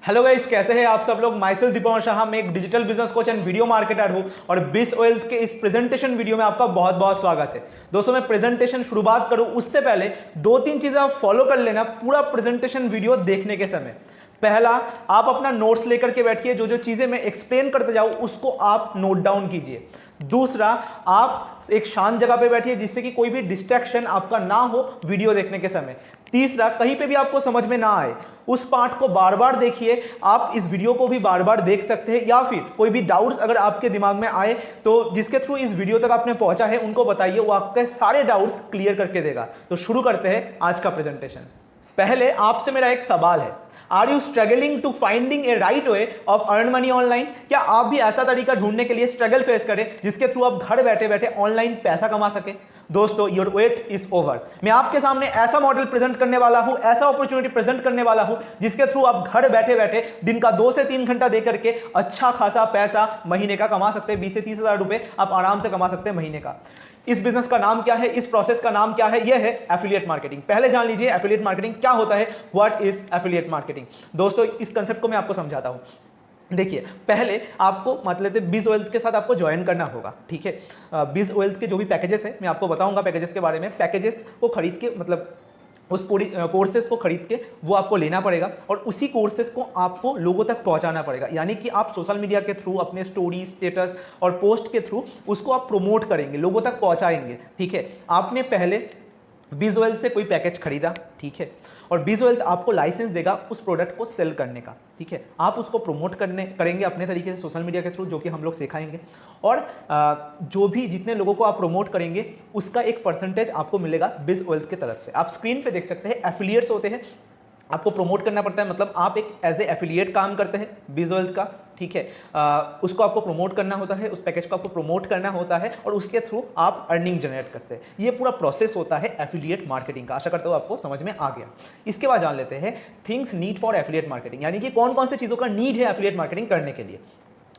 Hello guys, कैसे हैं आप सब लोग। माई सेल्फ दीपक शाह, मैं एक digital business coach and video marketer हूं और बिस वेल्थ के इस प्रेजेंटेशन वीडियो में आपका बहुत बहुत स्वागत है। दोस्तों, मैं प्रेजेंटेशन शुरुआत करूं उससे पहले दो तीन चीजें आप फॉलो कर लेना पूरा प्रेजेंटेशन वीडियो देखने के समय। पहला, आप अपना नोट्स लेकर के बैठिए, जो जो चीजें मैं एक्सप्लेन करते जाऊं उसको आप नोट डाउन कीजिए। दूसरा, आप एक शांत जगह पे बैठिए जिससे कि कोई भी डिस्ट्रैक्शन आपका ना हो वीडियो देखने के समय। तीसरा, कहीं पे भी आपको समझ में ना आए उस पार्ट को बार बार देखिए। आप इस वीडियो को भी बार बार देख सकते हैं, या फिर कोई भी डाउट्स अगर आपके दिमाग में आए तो जिसके थ्रू इस वीडियो तक आपने पहुंचा है उनको बताइए, वो आपके सारे डाउट्स क्लियर करके देगा। तो शुरू करते हैं आज का प्रेजेंटेशन। पहले आपसे मेरा एक सवाल है, are you struggling to finding a right way of earn money online? क्या आप भी ऐसा तरीका ढूंढने के लिए स्ट्रगल फेस करें जिसके थ्रू आप घर बैठे बैठे ऑनलाइन पैसा कमा सके? दोस्तों, योर वेट इज ओवर। मैं आपके सामने ऐसा मॉडल प्रेजेंट करने वाला हूं, ऐसा अपॉर्चुनिटी प्रेजेंट करने वाला हूं जिसके थ्रू आप घर बैठे बैठे दिन का 2 से 3 घंटा देकर के अच्छा खासा पैसा महीने का कमा सकते हैं। 20 से 30 हजार रुपए आप आराम से कमा सकते हैं महीने का। इस बिजनेस का नाम क्या है, इस प्रोसेस का नाम क्या है? यह है एफिलिएट मार्केटिंग। पहले जान लीजिए एफिलिएट मार्केटिंग क्या होता है, व्हाट इज एफिलिएट मार्केटिंग। दोस्तों, इस कंसेप्ट को मैं आपको समझाता हूं। देखिए, पहले आपको मतलब बिज वेल्थ के साथ आपको ज्वाइन करना होगा, ठीक है। बिज वेल्थ के जो भी पैकेजेस है मैं आपको बताऊंगा पैकेजेस के बारे में। पैकेजेस को खरीद के मतलब उस कोर्सेज को खरीद के वो आपको लेना पड़ेगा और उसी कोर्सेज को आपको लोगों तक पहुंचाना पड़ेगा। यानी कि आप सोशल मीडिया के थ्रू अपने स्टोरी, स्टेटस और पोस्ट के थ्रू उसको आप प्रमोट करेंगे, लोगों तक पहुंचाएंगे, ठीक है। आपने पहले बिज वेल्थ से कोई पैकेज खरीदा, ठीक है, और बिज वेल्थ आपको लाइसेंस देगा उस प्रोडक्ट को सेल करने का, ठीक है। आप उसको प्रमोट करेंगे अपने तरीके से सोशल मीडिया के थ्रू, जो कि हम लोग सिखाएंगे। और जो भी जितने लोगों को आप प्रमोट करेंगे उसका एक परसेंटेज आपको मिलेगा बिज वेल्थ की तरफ से। आप स्क्रीन पे देख सकते हैं एफिलिएट्स होते हैं, आपको प्रमोट करना पड़ता है, मतलब आप एक एज ए एफिलिएट काम करते हैं बिज वेल्थ का, ठीक है। उसको आपको प्रमोट करना होता है, उस पैकेज को आपको प्रमोट करना होता है और उसके थ्रू आप अर्निंग जनरेट करते हैं। ये पूरा प्रोसेस होता है एफिलिएट मार्केटिंग का। आशा करता हूँ आपको समझ में आ गया। इसके बाद जान लेते हैं things need for affiliate marketing, यानी कि कौन कौन सी चीज़ों का नीड है एफिलिएट मार्केटिंग करने के लिए।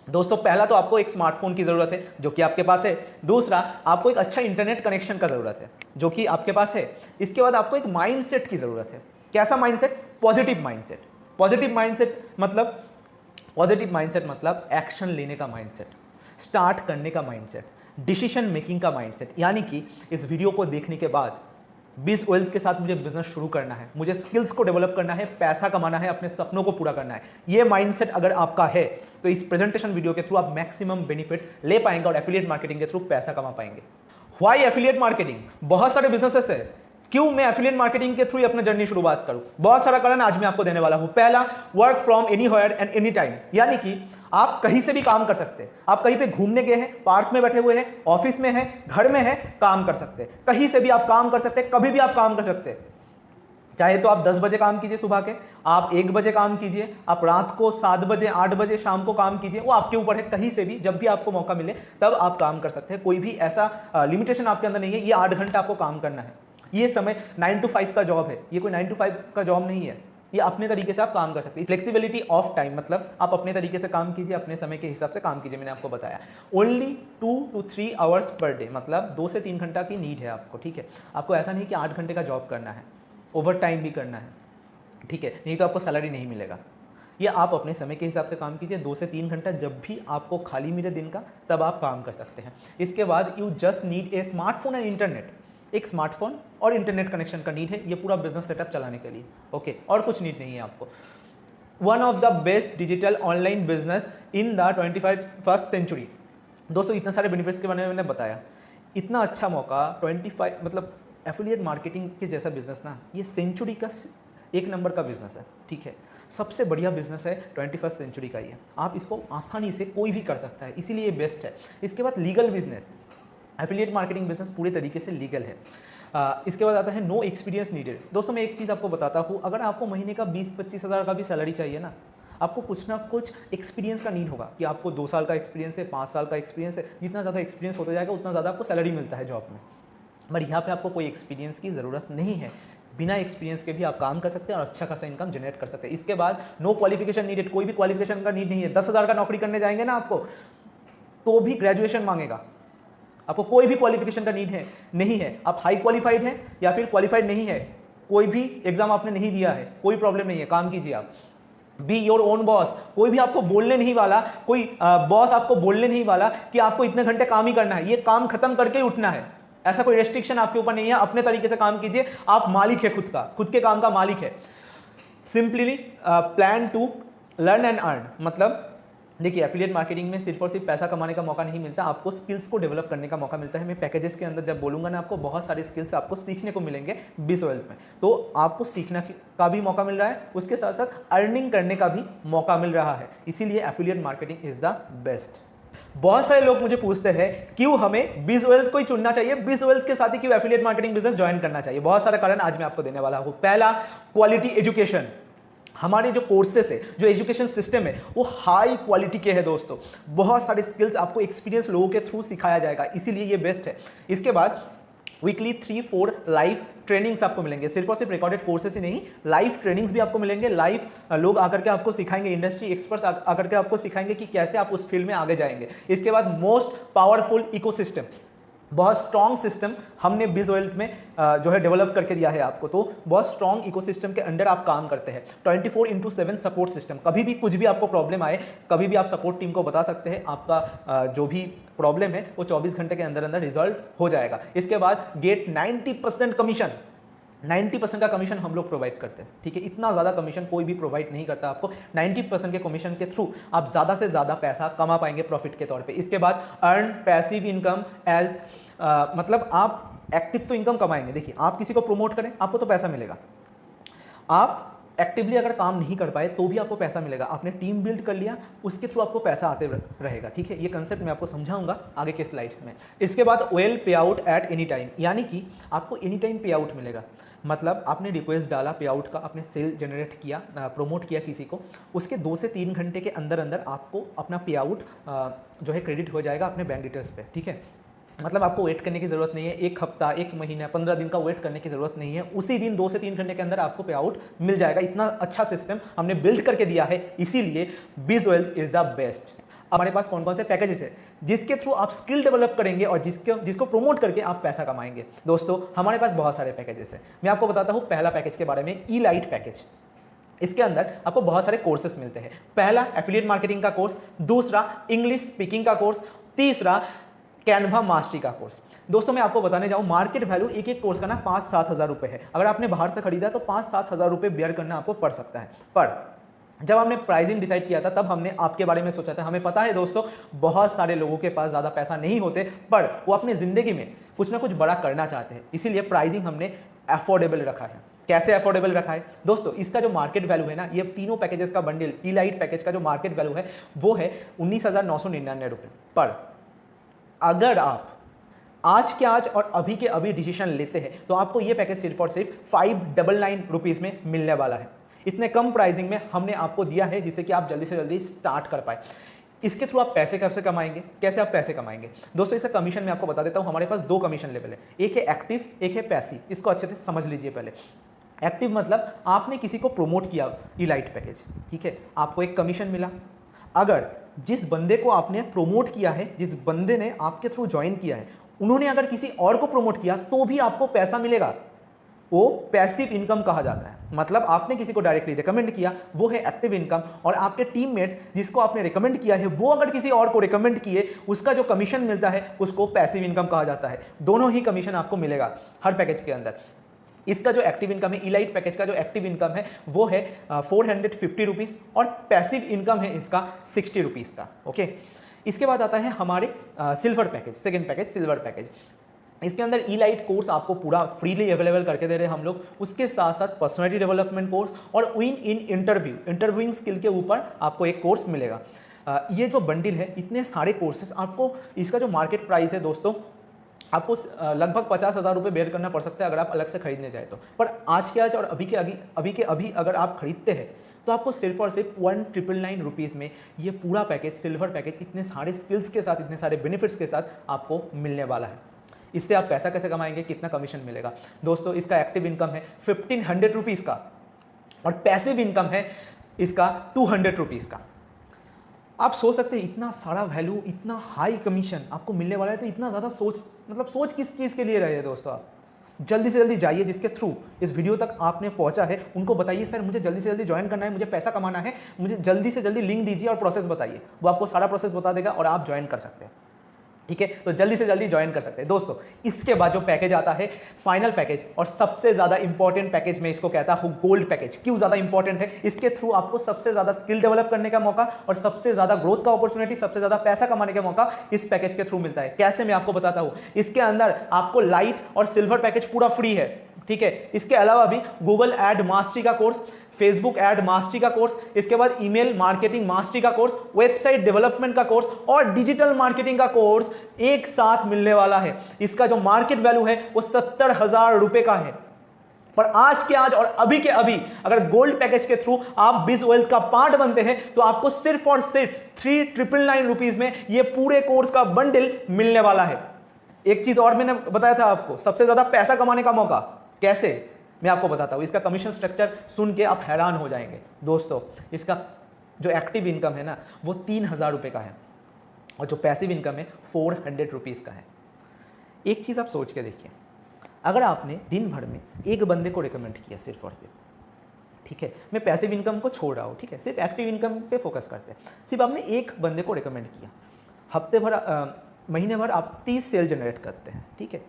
दोस्तों, पहला तो आपको एक स्मार्टफोन की ज़रूरत है जो कि आपके पास है। दूसरा, आपको एक अच्छा इंटरनेट कनेक्शन का ज़रूरत है जो कि आपके पास है। इसके बाद आपको एक माइंडसेट की ज़रूरत है। कैसा mindset? Positive mindset. Positive mindset मतलब एक्शन लेने का माइंडसेट, स्टार्ट करने का माइंडसेट, डिसीजन मेकिंग का माइंडसेट। यानी कि इस वीडियो को देखने के बाद बिज वेल्थ के साथ मुझे बिजनेस शुरू करना है, मुझे स्किल्स को डेवलप करना है, पैसा कमाना है, अपने सपनों को पूरा करना है। ये माइंडसेट अगर आपका है तो इस प्रेजेंटेशन वीडियो के थ्रू आप मैक्सिमम बेनिफिट ले पाएंगे और एफिलिएट मार्केटिंग के थ्रू पैसा कमा पाएंगे। Why affiliate marketing? बहुत सारे बिजनेसेस है, क्यों मैं एफिलिएट मार्केटिंग के थ्रू ही अपना जर्नी शुरुआत करूं? बहुत सारा कारण आज मैं आपको देने वाला हूं। पहला, work from anywhere and any time, यानी कि आप कहीं से भी काम कर सकते हैं। आप कहीं पे घूमने गए हैं, पार्क में बैठे हुए हैं, ऑफिस में हैं, घर में हैं, काम कर सकते हैं। कहीं से भी आप काम कर सकते हैं, कभी भी आप काम कर सकते हैं। चाहे तो आप 10 बजे काम कीजिए सुबह के, आप 1 बजे काम कीजिए, आप रात को 7 बजे 8 बजे शाम को काम कीजिए, वो आपके ऊपर है। कहीं से भी जब भी आपको मौका मिले तब आप काम कर सकते हैं। कोई भी ऐसा लिमिटेशन आपके अंदर नहीं है, ये 8 घंटा आपको काम करना है। ये समय 9 to 5 का जॉब है, ये कोई 9 to 5 का जॉब नहीं है। ये अपने तरीके से आप काम कर सकते हैं। फ्लेक्सिबिलिटी ऑफ टाइम मतलब आप अपने तरीके से काम कीजिए, अपने समय के हिसाब से काम कीजिए। मैंने आपको बताया only 2 to 3 hours per day, मतलब 2 से 3 घंटा की नीड है आपको, ठीक है। आपको ऐसा नहीं कि 8 घंटे का जॉब करना है, ओवर टाइम भी करना है, ठीक है, नहीं तो आपको सैलरी नहीं मिलेगा। ये आप अपने समय के हिसाब से काम कीजिए। 2 से 3 घंटा जब भी आपको खाली मिले दिन का तब आप काम कर सकते हैं। इसके बाद you just need a smartphone and internet. एक स्मार्टफोन और इंटरनेट कनेक्शन का नीड है ये पूरा बिजनेस सेटअप चलाने के लिए, ओके, और कुछ नीड नहीं है आपको। One of the best digital online business in the 21st century. दोस्तों, इतने सारे बेनिफिट्स के बारे में मैंने बताया, इतना अच्छा मौका 25 मतलब एफिलिएट मार्केटिंग के जैसा बिजनेस ना, ये सेंचुरी का 1 नंबर का बिजनेस है, ठीक है। सबसे बढ़िया बिजनेस है 21st सेंचुरी का ये। आप इसको आसानी से कोई भी कर सकता है, इसीलिए बेस्ट है। इसके बाद legal business, affiliate marketing business पूरे तरीके से लीगल है। इसके बाद आता है नो एक्सपीरियंस नीडेड। दोस्तों, मैं एक चीज़ आपको बताता हूँ, अगर आपको महीने का 20-25 हज़ार का भी सैलरी चाहिए ना, आपको कुछ ना कुछ एक्सपीरियंस का नीड होगा कि आपको 2 साल का एक्सपीरियंस है, 5 साल का एक्सपीरियंस है। जितना ज़्यादा एक्सपीरियंस होता जाएगा उतना ज़्यादा आपको सैलरी मिलता है जॉब में। पर यहाँ पे आपको कोई एक्सपीरियंस की ज़रूरत नहीं है, बिना एक्सपीरियंस के भी आप काम कर सकते हैं और अच्छा खासा इनकम जनरेट कर सकते हैं। इसके बाद नो क्वालिफिकेशन नीडेड, कोई भी क्वालिफिकेशन का नीड नहीं है। 10,000 का नौकरी करने जाएंगे ना आपको तो भी ग्रेजुएशन मांगेगा, आपको कोई भी क्वालिफिकेशन का नीड है नहीं है। आप हाई क्वालिफाइड हैं या फिर क्वालिफाइड नहीं है, कोई भी एग्जाम आपने नहीं दिया है, कोई प्रॉब्लम नहीं है, काम कीजिए आप। Be your own boss. कोई भी आपको बोलने नहीं वाला, कोई बॉस आपको बोलने नहीं वाला कि आपको इतने घंटे काम ही करना है, ये काम खत्म करके ही उठना है। ऐसा कोई रेस्ट्रिक्शन आपके ऊपर नहीं है। अपने तरीके से काम कीजिए, आप मालिक है खुद का, खुद के काम का मालिक है। Simply plan to learn and earn. मतलब देखिए, एफिलिएट मार्केटिंग में सिर्फ और सिर्फ पैसा कमाने का मौका नहीं मिलता, आपको स्किल्स को डेवलप करने का मौका मिलता है। मैं पैकेजेस के अंदर जब बोलूंगा ना, आपको बहुत सारे स्किल्स आपको सीखने को मिलेंगे BizOwealth में। तो आपको सीखने का भी मौका मिल रहा है, उसके साथ साथ अर्निंग करने का भी मौका मिल रहा है। इसीलिए affiliate marketing is the best. बहुत सारे लोग मुझे पूछते हैं क्यों हमें BizOwealth को ही चुनना चाहिए, BizOwealth के साथ ही क्यों एफिलिएट मार्केटिंग बिजनेस ज्वाइन करना चाहिए। बहुत सारा कारण आज मैं आपको देने वाला हूं। पहला, क्वालिटी एजुकेशन। हमारे जो कोर्सेस है, जो एजुकेशन सिस्टम है, वो हाई क्वालिटी के हैं दोस्तों। बहुत सारे स्किल्स आपको एक्सपीरियंस लोगों के थ्रू सिखाया जाएगा, इसीलिए ये बेस्ट है। इसके बाद वीकली 3-4 लाइव ट्रेनिंग्स आपको मिलेंगे। सिर्फ और सिर्फ रिकॉर्डेड कोर्सेस ही नहीं, लाइव ट्रेनिंग्स भी आपको मिलेंगे। लाइव लोग आकर के आपको सिखाएंगे, इंडस्ट्री एक्सपर्ट्स आकर के आपको सिखाएंगे कि कैसे आप उस फील्ड में आगे जाएंगे। इसके बाद मोस्ट पावरफुल इकोसिस्टम, बहुत स्ट्रॉन्ग सिस्टम हमने BizOwealth में जो है डेवलप करके दिया है आपको। तो बहुत स्ट्रॉन्ग इकोसिस्टम के अंडर आप काम करते हैं। 24/7 सपोर्ट सिस्टम, कभी भी कुछ भी आपको प्रॉब्लम आए, कभी भी आप सपोर्ट टीम को बता सकते हैं। आपका जो भी प्रॉब्लम है वो 24 घंटे के अंदर अंदर रिजॉल्व हो जाएगा। इसके बाद गेट 90% कमीशन, 90% का कमीशन हम लोग प्रोवाइड करते हैं। ठीक है, इतना ज़्यादा कमीशन कोई भी प्रोवाइड नहीं करता आपको। 90% के कमीशन के थ्रू आप ज़्यादा से ज़्यादा पैसा कमा पाएंगे प्रॉफिट के तौर पे। इसके बाद अर्न पैसिव इनकम एज, मतलब आप एक्टिव तो इनकम कमाएंगे। देखिए, आप किसी को प्रमोट करें, आपको तो पैसा मिलेगा। आप एक्टिवली अगर काम नहीं कर पाए तो भी आपको पैसा मिलेगा। आपने टीम बिल्ड कर लिया, उसके थ्रू आपको पैसा आते रहेगा। ठीक है, ये कंसेप्ट मैं आपको समझाऊंगा आगे के स्लाइड्स में। इसके बाद वेल पे आउट एट एनी टाइम, यानी कि आपको एनी टाइम पे आउट मिलेगा। मतलब आपने रिक्वेस्ट डाला पे आउट का, आपने सेल जनरेट किया, प्रमोट किया किसी को, उसके 2 से 3 घंटे के अंदर अंदर आपको अपना पे आउट जो है क्रेडिट हो जाएगा अपने बैंक डिटेल्स पे। ठीक है, मतलब आपको वेट करने की जरूरत नहीं है, 1 हफ्ता, 1 महीना, 15 दिन का वेट करने की जरूरत नहीं है। उसी दिन 2 से 3 घंटे के अंदर आपको पे आउट मिल जाएगा। इतना अच्छा सिस्टम हमने बिल्ड करके दिया है, इसीलिए BizOwealth इज द बेस्ट। हमारे पास कौन कौन से पैकेजेस है जिसके थ्रू आप स्किल डेवलप करेंगे और जिसको प्रमोट करके आप पैसा कमाएंगे। दोस्तों, हमारे पास बहुत सारे पैकेजेस हैं। मैं आपको बताता हूं पहला पैकेज के बारे में, E-Lite पैकेज। इसके अंदर आपको बहुत सारे कोर्सेस मिलते हैं। पहला, एफिलिएट मार्केटिंग का कोर्स। दूसरा, इंग्लिश स्पीकिंग का कोर्स। तीसरा, कैनवा मास्टरी का कोर्स। दोस्तों, मैं आपको बताने जाऊं, मार्केट वैल्यू एक एक कोर्स का ना 5-7 हज़ार रुपये है। अगर आपने बाहर से खरीदा तो 5-7 हज़ार रुपये बेयर करना आपको पड़ सकता है। पर जब हमने प्राइसिंग डिसाइड किया था तब हमने आपके बारे में सोचा था। हमें पता है दोस्तों, बहुत सारे लोगों के पास ज़्यादा पैसा नहीं होते, पर वो अपनी ज़िंदगी में कुछ ना कुछ बड़ा करना चाहते हैं। इसीलिए प्राइसिंग हमने अफोर्डेबल रखा है। कैसे अफोर्डेबल रखा है दोस्तों? इसका जो मार्केट वैल्यू है ना, ये तीनों पैकेजेस का बंडल, E-Lite पैकेज का जो मार्केट वैल्यू है वो है 19,999 रुपये। पर अगर आप आज के आज और अभी के अभी डिसीजन लेते हैं तो आपको ये पैकेज सिर्फ और सिर्फ 599 रुपीज़ में मिलने वाला है। इतने कम प्राइसिंग में हमने आपको दिया है जिससे कि आप जल्दी से जल्दी स्टार्ट कर पाए। इसके थ्रू आप पैसे कैसे कमाएंगे, कैसे आप पैसे कमाएंगे दोस्तों? इसका कमीशन मैं आपको बता देता हूं। हमारे पास 2 कमीशन लेवल है, एक है एक्टिव, एक है पैसिव। इसको अच्छे से समझ लीजिए पहले। एक्टिव मतलब आपने किसी को प्रमोट किया E-Lite पैकेज, ठीक है, आपको एक कमीशन मिला। अगर जिस बंदे को आपने प्रमोट किया है, जिस बंदे ने आपके थ्रू ज्वाइन किया है, उन्होंने अगर किसी और को प्रमोट किया तो भी आपको पैसा मिलेगा। वो पैसिव इनकम कहा जाता है। मतलब आपने किसी को डायरेक्टली रिकमेंड किया, वो है एक्टिव इनकम, और आपके टीममेट्स जिसको आपने रिकमेंड किया है वो अगर किसी और को रिकमेंड किए, उसका जो कमीशन मिलता है उसको पैसिव इनकम कहा जाता है। दोनों ही कमीशन आपको मिलेगा हर पैकेज के अंदर। इसका जो एक्टिव इनकम है, E-Lite पैकेज का जो एक्टिव इनकम है वो है 450 रुपीज़, और पैसिव इनकम है इसका 60 रुपीज़ का। ओके, इसके बाद आता है हमारे silver package, second package silver package. इसके अंदर E-Lite कोर्स आपको पूरा फ्रीली अवेलेबल करके दे रहे हैं हम लोग। उसके साथ साथ पर्सनालिटी डेवलपमेंट कोर्स और विन इन इंटरव्यूइंग स्किल के ऊपर आपको एक कोर्स मिलेगा। ये जो बंडल है, इतने सारे कोर्सेस आपको, इसका जो मार्केट प्राइस है दोस्तों, आपको लगभग 50,000 रुपये बेयर करना पड़ सकता है अगर आप अलग से खरीदने जाए तो। पर आज के आज और अभी के अभी अगर आप खरीदते हैं तो आपको सिर्फ और सिर्फ 1999 रुपीज़ में ये पूरा पैकेज, सिल्वर पैकेज, इतने सारे स्किल्स के साथ, इतने सारे बेनिफिट्स के साथ आपको मिलने वाला है। इससे आप पैसा कैसे कमाएंगे, कितना कमीशन मिलेगा दोस्तों? इसका एक्टिव इनकम है 1500 रुपीज़ का, और पैसिव इनकम है इसका 200 रुपीज़ का। आप सोच सकते हैं इतना सारा वैल्यू, इतना हाई कमीशन आपको मिलने वाला है, तो इतना ज़्यादा सोच किस चीज़ के लिए रहे हैं दोस्तों आप? जल्दी से जल्दी जाइए, जिसके थ्रू इस वीडियो तक आपने पहुंचा है उनको बताइए सर मुझे जल्दी से जल्दी ज्वाइन करना है, मुझे पैसा कमाना है, मुझे जल्दी से जल्दी लिंक दीजिए और प्रोसेस बताइए। वो आपको सारा प्रोसेस बता देगा और आप ज्वाइन कर सकते हैं। ठीक है, तो जल्दी से जल्दी ज्वाइन कर सकते हैं दोस्तों। इसके बाद जो पैकेज आता है फाइनल पैकेज, और सबसे ज्यादा इंपॉर्टेंट पैकेज मैं इसको कहता हूं गोल्ड पैकेज। क्यों ज्यादा इंपॉर्टेंट है? इसके थ्रू आपको सबसे ज्यादा स्किल डेवलप करने का मौका और सबसे ज्यादा ग्रोथ का अपॉर्चुनिटी, सबसे ज्यादा पैसा कमाने का मौका इस पैकेज के थ्रू मिलता है। कैसे, मैं आपको बताता हूं। इसके अंदर आपको लाइट और सिल्वर पैकेज पूरा फ्री है। ठीक है, इसके अलावा भी गूगल एड मास्टरी का कोर्स, फेसबुक एड मास्टरी का कोर्स, इसके बाद ईमेल मार्केटिंग मास्टरी का कोर्स, वेबसाइट डेवलपमेंट का कोर्स और डिजिटल मार्केटिंग का कोर्स एक साथ मिलने वाला है। इसका जो मार्केट वैल्यू है वो 70,000 रुपए का है। पर आज के आज और अभी के अभी अगर गोल्ड पैकेज के थ्रू आप बिज वेल्थ का पार्ट बनते हैं तो आपको सिर्फ और सिर्फ 3,999 रुपीज में ये पूरे कोर्स का बंडल मिलने वाला है। एक चीज और मैंने बताया था आपको, सबसे ज्यादा पैसा कमाने का मौका कैसे, मैं आपको बताता हूं। इसका कमीशन स्ट्रक्चर सुन के आप हैरान हो जाएंगे दोस्तों। इसका जो एक्टिव इनकम है ना वो 3,000 रुपए का है और जो पैसिव इनकम है 400 रुपीज का है। एक चीज आप सोच के देखिए, अगर आपने दिन भर में एक बंदे को रिकमेंड किया सिर्फ और सिर्फ, ठीक है, मैं पैसिव इनकम को छोड़ रहा हूं, ठीक है, सिर्फ एक्टिव इनकम पे फोकस करते हैं। सिर्फ आपने एक बंदे को रिकमेंड किया, हफ्ते भर महीने भर आप 30 सेल जनरेट करते हैं, ठीक है,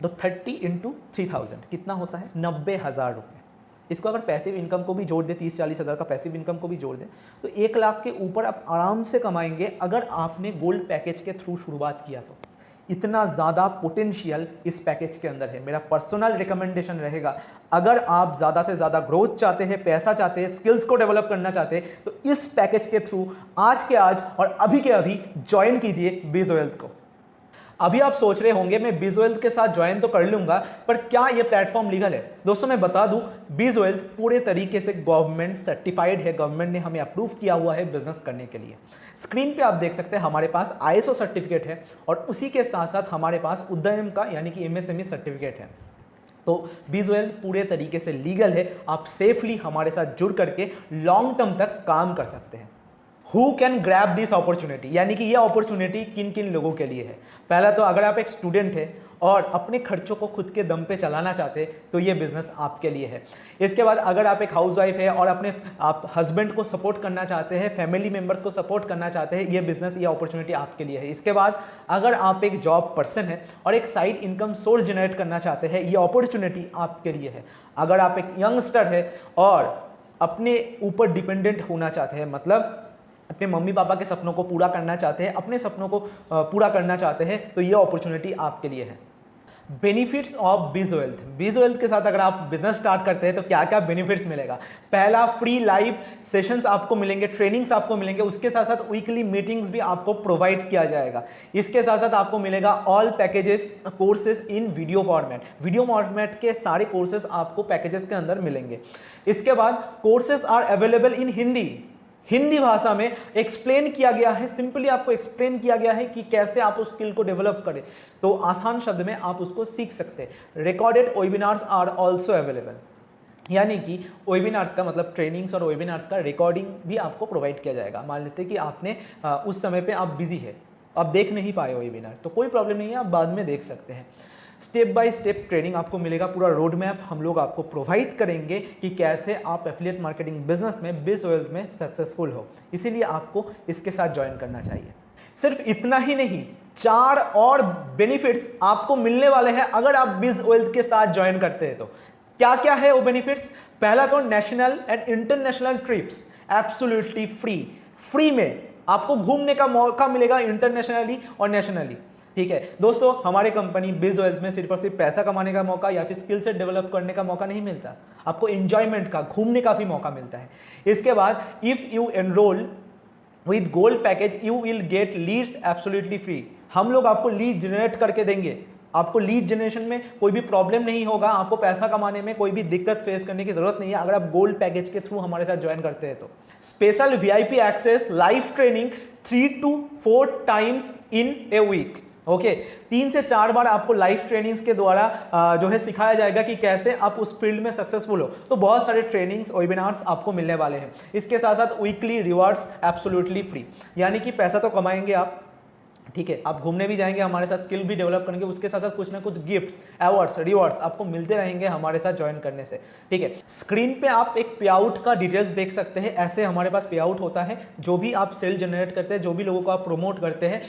तो 30 × 3,000 कितना होता है? 90,000 रुपये। इसको अगर पैसिव इनकम को भी जोड़ दे, 30-40 हज़ार का पैसिव इनकम को भी जोड़ दे तो 1 लाख के ऊपर आप आराम से कमाएंगे अगर आपने गोल्ड पैकेज के थ्रू शुरुआत किया तो। इतना ज़्यादा पोटेंशियल इस पैकेज के अंदर है। मेरा पर्सनल रिकमेंडेशन रहेगा, अगर आप ज़्यादा से ज़्यादा ग्रोथ चाहते हैं, पैसा चाहते हैं, स्किल्स को डेवलप करना चाहते हैं तो इस पैकेज के थ्रू आज के आज और अभी के अभी ज्वाइन कीजिए बिज वेल्थ को। अभी आप सोच रहे होंगे मैं बिज वेल्थ के साथ ज्वाइन तो कर लूंगा, पर क्या ये प्लेटफॉर्म लीगल है? दोस्तों मैं बता दूं, बिज वेल्थ पूरे तरीके से गवर्नमेंट सर्टिफाइड है। गवर्नमेंट ने हमें अप्रूव किया हुआ है बिजनेस करने के लिए। स्क्रीन पे आप देख सकते हैं हमारे पास ISO सर्टिफिकेट है और उसी के साथ साथ हमारे पास उद्यम का यानी कि MSME सर्टिफिकेट है। तो बिज वेल्थ पूरे तरीके से लीगल है। आप सेफली हमारे साथ जुड़ करके लॉन्ग टर्म तक काम कर सकते हैं। Who can grab this opportunity? यानी कि ये अपॉर्चुनिटी किन किन लोगों के लिए है? पहला तो अगर आप एक स्टूडेंट हैं और अपने खर्चों को खुद के दम पे चलाना चाहते हैं तो ये बिजनेस आपके लिए है। इसके बाद अगर आप एक हाउसवाइफ है और अपने आप हस्बैंड को सपोर्ट करना चाहते हैं, फैमिली मेंबर्स को सपोर्ट करना चाहते हैं, ये बिजनेस, ये अपॉर्चुनिटी आपके लिए है। इसके बाद अगर आप एक जॉब पर्सन है और एक साइड इनकम सोर्स जनरेट करना चाहते हैं, ये अपॉर्चुनिटी आपके लिए है। अगर आप एक यंगस्टर है और अपने ऊपर डिपेंडेंट होना चाहते हैं, मतलब अपने मम्मी पापा के सपनों को पूरा करना चाहते हैं, अपने सपनों को पूरा करना चाहते हैं, तो ये अपॉर्चुनिटी आपके लिए है। बेनिफिट्स ऑफ बिज वेल्थ। बिज वेल्थ के साथ अगर आप बिजनेस स्टार्ट करते हैं तो क्या क्या बेनिफिट्स मिलेगा? पहला, फ्री लाइव सेशंस आपको मिलेंगे, ट्रेनिंग्स आपको मिलेंगे, उसके साथ साथ वीकली मीटिंग्स भी आपको प्रोवाइड किया जाएगा। इसके साथ साथ आपको मिलेगा all packages courses in video format. Video format के सारे कोर्सेज आपको पैकेजेस के अंदर मिलेंगे। इसके बाद courses are available in Hindi भाषा में एक्सप्लेन किया गया है, सिंपली आपको एक्सप्लेन किया गया है कि कैसे आप उस स्किल को डेवलप करें, तो आसान शब्द में आप उसको सीख सकते हैं। Recorded webinars are also available, यानी कि वेबिनार्स का मतलब ट्रेनिंग्स और वेबिनार्स का रिकॉर्डिंग भी आपको प्रोवाइड किया जाएगा। मान लेते हैं कि आपने उस समय पे आप बिजी है, आप देख नहीं पाए वेबिनार, तो कोई प्रॉब्लम नहीं है, आप बाद में देख सकते हैं। स्टेप बाय स्टेप ट्रेनिंग आपको मिलेगा, पूरा रोड मैप हम लोग आपको प्रोवाइड करेंगे कि कैसे आप एफिलिएट मार्केटिंग बिजनेस में, बिज वेल्थ में सक्सेसफुल हो। इसीलिए आपको इसके साथ ज्वाइन करना चाहिए। सिर्फ इतना ही नहीं, 4 और बेनिफिट्स आपको मिलने वाले हैं अगर आप बिज वेल्थ के साथ ज्वाइन करते हैं। तो क्या क्या है वो बेनिफिट्स? पहला तो national and international trips absolutely free में आपको घूमने का मौका मिलेगा इंटरनेशनली और नेशनली। ठीक है दोस्तों, हमारे कंपनी बिज वेल्थ में सिर्फ और सिर्फ पैसा कमाने का मौका या फिर स्किल सेट डेवलप करने का मौका नहीं मिलता, आपको एंजॉयमेंट का, घूमने का भी मौका मिलता है। इसके बाद if you enroll with gold package you will get leads absolutely free. हम लोग आपको लीड जनरेट करके देंगे, आपको लीड जनरेशन में कोई भी प्रॉब्लम नहीं होगा, आपको पैसा कमाने में कोई भी दिक्कत फेस करने की जरूरत नहीं है अगर आप गोल्ड पैकेज के थ्रू हमारे साथ ज्वाइन करते हैं तो। Special VIP access, live training 3 to 4 times in a week. Okay 3 से 4 बार आपको लाइव ट्रेनिंग्स के द्वारा जो है सिखाया जाएगा कि कैसे आप उस फील्ड में सक्सेसफुल हो। तो बहुत सारे ट्रेनिंग्स, वेबिनार्स आपको मिलने वाले हैं। इसके साथ साथ वीकली रिवार्ड्स एब्सोल्युटली फ्री, यानी कि पैसा तो कमाएंगे आप, ठीक है, आप घूमने भी जाएंगे, हमारे साथ स्किल भी डेवलप करेंगे, उसके साथ साथ कुछ ना कुछ गिफ्ट्स, अवार्ड्स, रिवॉर्ड्स आपको मिलते रहेंगे हमारे साथ ज्वाइन करने से। ठीक है, स्क्रीन पे आप एक पे आउट का डिटेल्स देख सकते हैं। ऐसे हमारे पास पे आउट होता है, जो भी आप सेल जनरेट करते हैं, जो भी लोगों को आप प्रमोट करते हैं,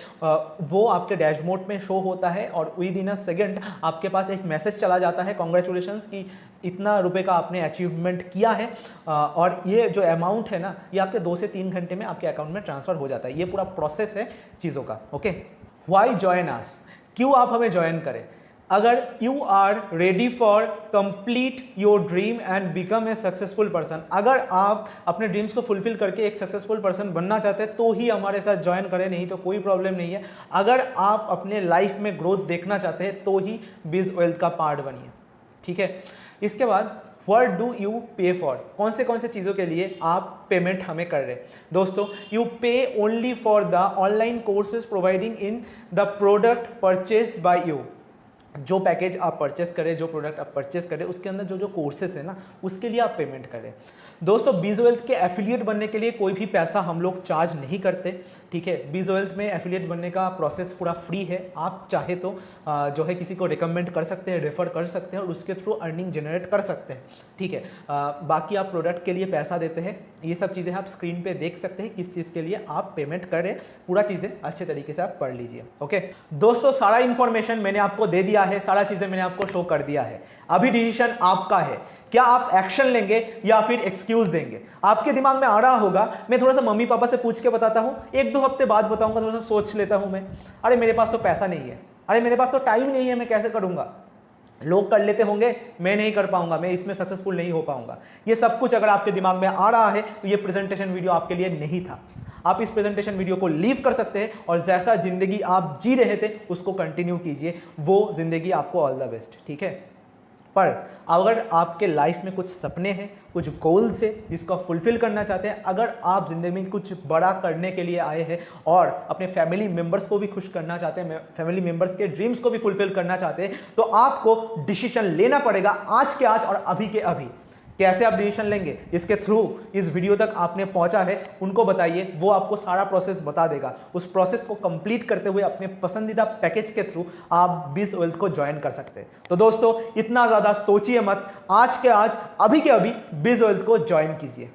वो आपके डैशबोर्ड में शो होता है और विद इन अ सेकेंड आपके पास एक मैसेज चला जाता है, कॉन्ग्रेचुलेशंस कि इतना रुपए का आपने अचीवमेंट किया है, और ये जो अमाउंट है ना, ये आपके 2 से 3 घंटे में आपके अकाउंट में ट्रांसफर हो जाता है। ये पूरा प्रोसेस है चीज़ों का। ओके, वाई ज्वाइन अस, क्यों आप हमें ज्वाइन करें? अगर you are ready for complete your dream and become a successful person, अगर आप अपने ड्रीम्स को फुलफिल करके एक सक्सेसफुल पर्सन बनना चाहते हैं तो ही हमारे साथ ज्वाइन करें, नहीं तो कोई प्रॉब्लम नहीं है। अगर आप अपने लाइफ में ग्रोथ देखना चाहते हैं तो ही बिज वेल्थ का पार्ट बनिए। ठीक है, इसके बाद व्हाट डू यू पे फॉर, कौन से चीज़ों के लिए आप पेमेंट हमें कर रहे हैं? दोस्तों, यू पे only for the online courses providing in the product purchased bye you. जो पैकेज आप परचेस करें, जो प्रोडक्ट आप परचेस करें, उसके अंदर जो जो कोर्सेस है ना, उसके लिए आप पेमेंट करें। दोस्तों, बीज वेल्थ के एफिलिएट बनने के लिए कोई भी पैसा हम लोग चार्ज नहीं करते। ठीक है, बीज वेल्थ में एफिलिएट बनने का प्रोसेस पूरा फ्री है। आप चाहे तो जो है किसी को रिकमेंड कर सकते हैं, रेफर कर सकते हैं और उसके थ्रू अर्निंग जनरेट कर सकते हैं। ठीक है, बाकी आप प्रोडक्ट के लिए पैसा देते हैं, ये सब चीज़ें आप स्क्रीन पे देख सकते हैं किस चीज़ के लिए आप पेमेंट करें। पूरा चीज़ें अच्छे तरीके से आप पढ़ लीजिए। ओके दोस्तों, सारा इन्फॉर्मेशन मैंने आपको दे दिया है, सारा चीज़ें मैंने आपको शो कर दिया है। अभी डिसीजन आपका है, क्या आप एक्शन लेंगे या फिर एक्सक्यूज देंगे? आपके दिमाग में आ रहा होगा, मैं थोड़ा सा मम्मी पापा से पूछ के बताता हूँ, 1-2 हफ्ते बाद बताऊंगा, थोड़ा सा सोच लेता हूँ मैं। अरे मेरे पास तो पैसा नहीं है, अरे मेरे पास तो टाइम नहीं है, मैं कैसे करूँगा? लोग कर लेते होंगे, मैं नहीं कर पाऊंगा, मैं इसमें सक्सेसफुल नहीं हो पाऊंगा। ये सब कुछ अगर आपके दिमाग में आ रहा है तो ये प्रेजेंटेशन वीडियो आपके लिए नहीं था। आप इस प्रेजेंटेशन वीडियो को लीव कर सकते हैं और जैसा जिंदगी आप जी रहे थे उसको कंटिन्यू कीजिए, वो जिंदगी आपको ऑल द बेस्ट। ठीक है, पर अगर आपके लाइफ में कुछ सपने हैं, कुछ गोल्स है जिसको आप फुलफिल करना चाहते हैं, अगर आप ज़िंदगी में कुछ बड़ा करने के लिए आए हैं और अपने फैमिली मेंबर्स को भी खुश करना चाहते हैं, फैमिली मेंबर्स के ड्रीम्स को भी फुलफिल करना चाहते हैं, तो आपको डिसीजन लेना पड़ेगा आज के आज और अभी के अभी। कैसे आप डिसीजन लेंगे, इसके थ्रू इस वीडियो तक आपने पहुंचा है उनको बताइए, वो आपको सारा प्रोसेस बता देगा। उस प्रोसेस को कंप्लीट करते हुए अपने पसंदीदा पैकेज के थ्रू आप बीज वेल्थ को ज्वाइन कर सकते हैं। तो दोस्तों, इतना ज़्यादा सोचिए मत, आज के आज अभी के अभी बीज वेल्थ को ज्वाइन कीजिए।